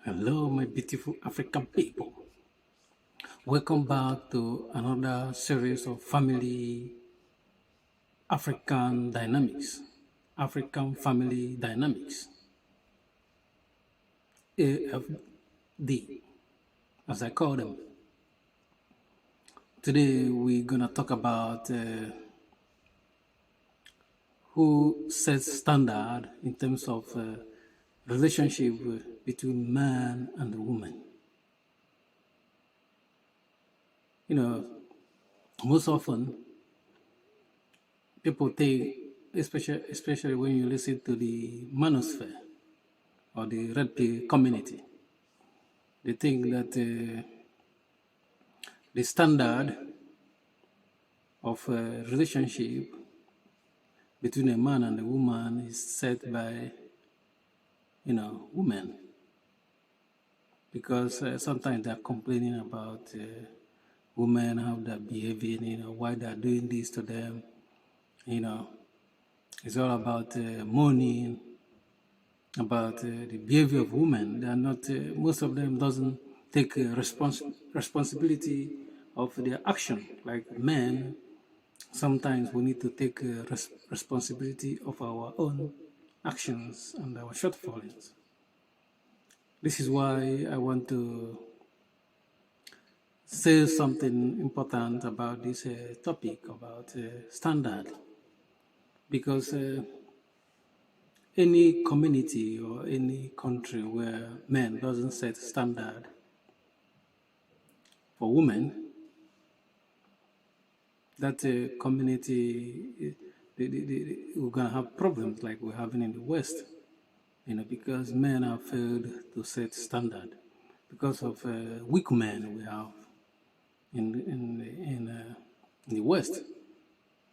Hello, my beautiful African people. Welcome back to another series of family African dynamics, African family dynamics, AFD, as I call them. Today, we're gonna talk about who sets standard in terms of relationship between man and woman. You know, most often people think, especially when you listen to the manosphere or the red pill community, they think that the standard of a relationship between a man and a woman is set by, women, because sometimes they're complaining about women, how they're behaving, why they're doing this to them, it's all about money, about the behavior of women. They are not, most of them doesn't take responsibility of their action. Like men, sometimes we need to take responsibility of our own actions and our shortfalls. This is why I want to say something important about this topic, about standard, because any community or any country where men doesn't set standard for women, that community, we're gonna have problems like we're having in the West, because men have failed to set standard because of weak men we have in the West.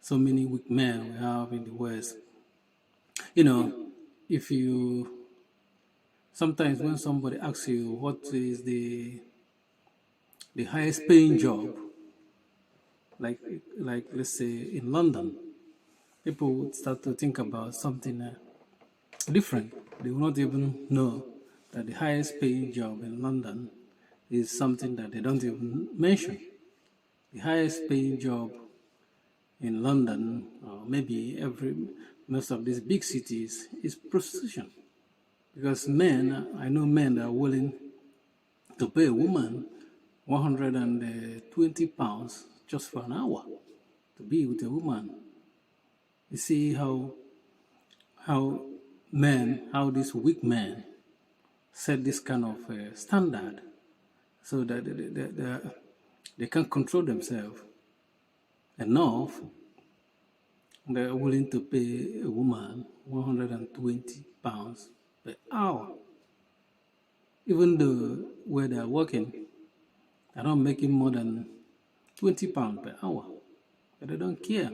So many weak men we have in the West. If you sometimes when somebody asks you what is the highest paying job, like let's say in London, people would start to think about something different. They will not even know that the highest paying job in London is something that they don't even mention. The highest paying job in London, or maybe most of these big cities, is prostitution. Because I know men that are willing to pay a woman 120 pounds just for an hour to be with a woman. You see how these weak men set this kind of standard so that they can control themselves enough. They're willing to pay a woman 120 pounds per hour. Even though where they're working, they're not making more than 20 pounds per hour. But they don't care.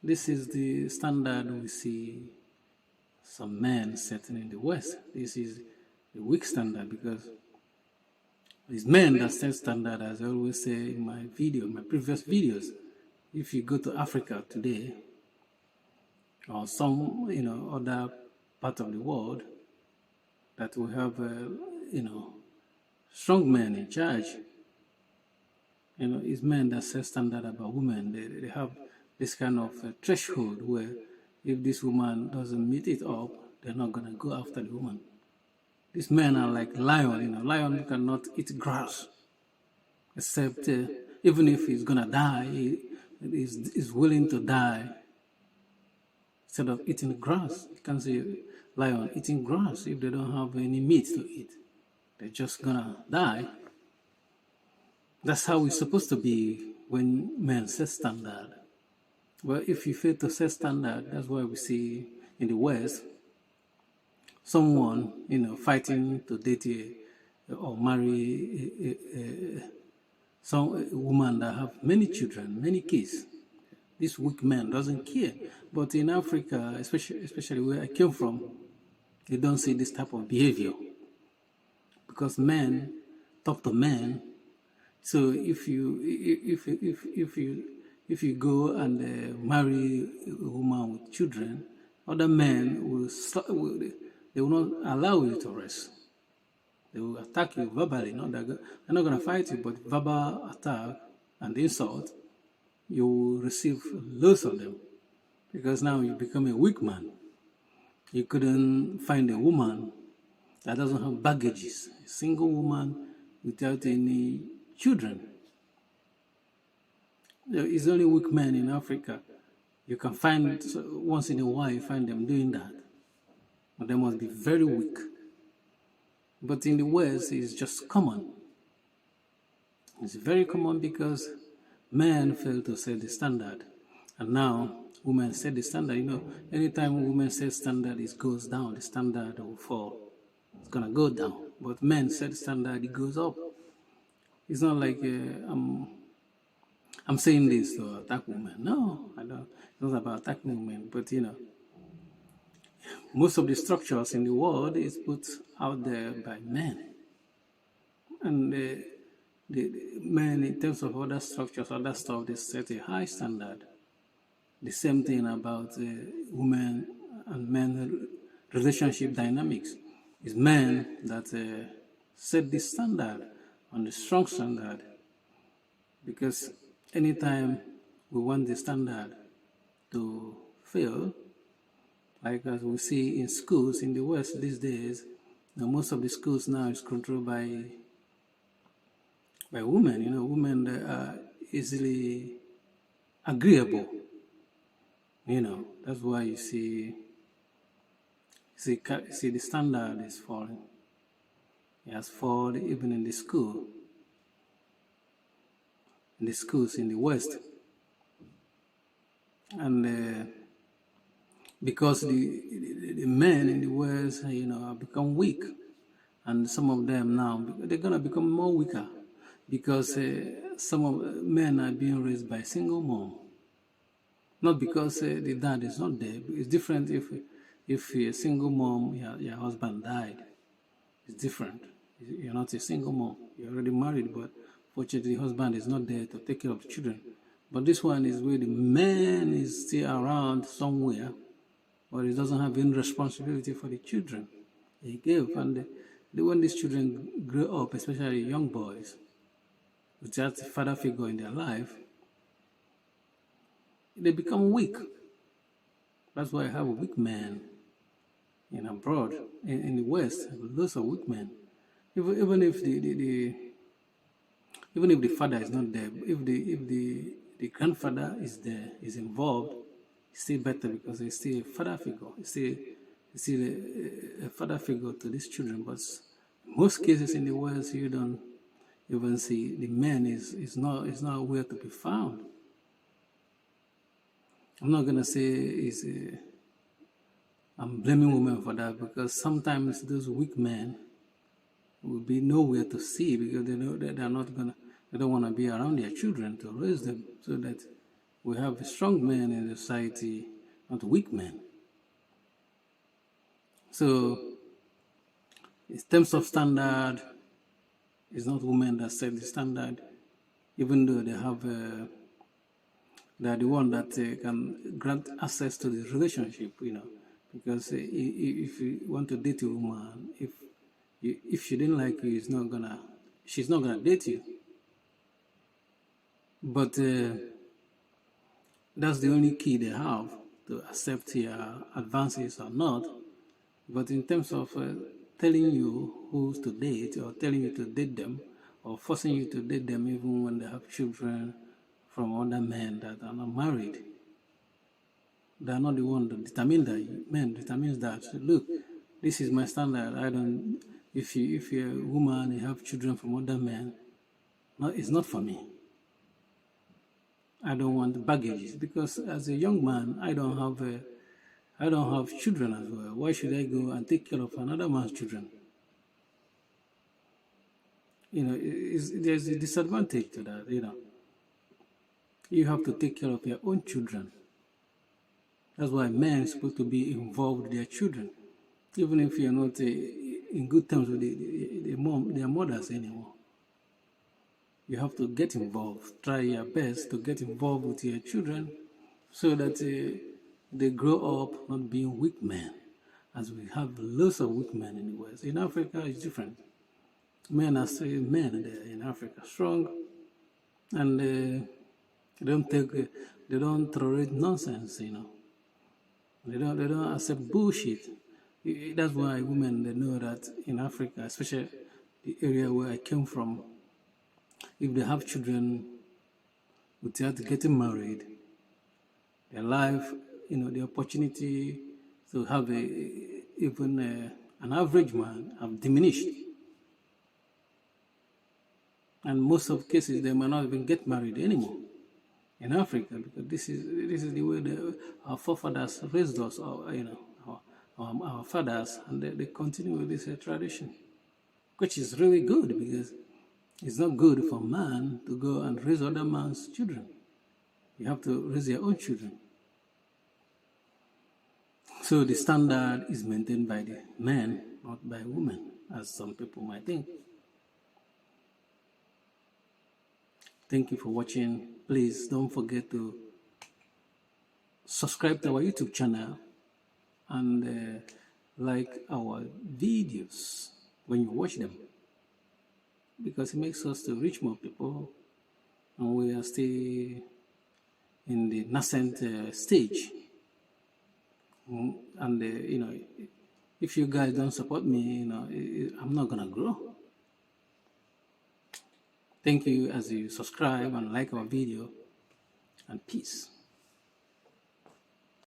This is the standard we see some men setting in the West. This is the weak standard, because it's men that set standard, as I always say in my previous videos. If you go to Africa today, or some other part of the world, that we have strong men in charge. It's men that set standard about women. They have this kind of threshold where if this woman doesn't meet it up, they're not gonna go after the woman. These men are like lion. Lion cannot eat grass, except even if he's gonna die, he's willing to die instead of eating grass. You can see lion eating grass if they don't have any meat to eat. They're just gonna die. That's how it's supposed to be when men set standard. Well, if you fail to set standard, that's why we see in the West someone, fighting to date or marry some woman that have many children, many kids. This weak man doesn't care. But in Africa, especially where I came from, they don't see this type of behavior, because men talk to men. So if you go and marry a woman with children, other men they will not allow you to rest. They will attack you verbally. They're not going to fight you, but verbal attack and insult, you will receive loads of them because now you become a weak man. You couldn't find a woman that doesn't have baggages, a single woman without any children. There is only weak men in Africa. You can find, once in a while, you find them doing that. But they must be very weak. But in the West, it's just common. It's very common because men fail to set the standard. And now, women set the standard. Anytime women set standard, it goes down. The standard will fall. It's going to go down. But men set the standard, it goes up. It's not like I'm saying this to attack women. No, I don't. It's not about attacking women. But, most of the structures in the world is put out there by men. And the men, in terms of other structures, other stuff, they set a high standard. The same thing about women and men relationship dynamics. It's men that set the standard, on the strong standard, because anytime we want the standard to fail, like as we see in schools in the West these days, most of the schools now is controlled by women. Women that are easily agreeable. That's why you see the standard is falling. It has fallen even in the schools in the West. And because the men in the West, have become weak. And some of them now, they're going to become more weaker because some of men are being raised by single mom. Not because the dad is not there. It's different if you're a single mom, your husband died. It's different. You're not a single mom. You're already married, but fortunately the husband is not there to take care of the children. But this one is where the man is still around somewhere, but he doesn't have any responsibility for the children he gave. And when these children grow up, especially young boys, without a father figure in their life, they become weak. That's why I have a weak man abroad, in the West, lots of weak men. Even if the father is not there, if the grandfather is there, is involved, it's still better because he's still a father figure. He's still a father figure to these children. But in most cases in the West, you don't even see the man is not where to be found. I'm not gonna say I'm blaming women for that, because sometimes those weak men will be nowhere to see because they know that they don't want to be around their children to raise them, so that we have strong men in the society, not weak men. So, in terms of standard, it's not women that set the standard, even though they have they are the one that can grant access to the relationship, because if you want to date a woman, if she didn't like you, she's not gonna date you. But that's the only key they have to accept your advances or not. But in terms of telling you who to date, or telling you to date them, or forcing you to date them even when they have children from other men that are not married, they are not the one that determine that. Men determines that. So look, this is my standard. If you're a woman, you have children from other men, no, it's not for me. I don't want baggages, because as a young man, I don't have children as well. Why should I go and take care of another man's children? There's a disadvantage to that. You have to take care of your own children. That's why men are supposed to be involved with their children, even if you're not in good terms with their mothers anymore. You have to get involved. Try your best to get involved with your children, so that they grow up not being weak men, as we have lots of weak men in the West. In Africa, it's different. Men are still men there in Africa, strong, and they don't tolerate nonsense. They don't accept bullshit. That's why women, they know that in Africa, especially the area where I came from, if they have children without getting married, their life, the opportunity to have even an average man have diminished. And most of cases, they might not even get married anymore in Africa, because this is the way our forefathers raised us, our fathers, and they continue with this tradition, which is really good, because it's not good for man to go and raise other man's children. You have to raise your own children. So the standard is maintained by the men, not by women, as some people might think. Thank you for watching. Please don't forget to subscribe to our YouTube channel and like our videos when you watch them, because it makes us to reach more people, and we are still in the nascent stage. And if you guys don't support me, I'm not gonna grow. Thank you as you subscribe and like our video, and peace.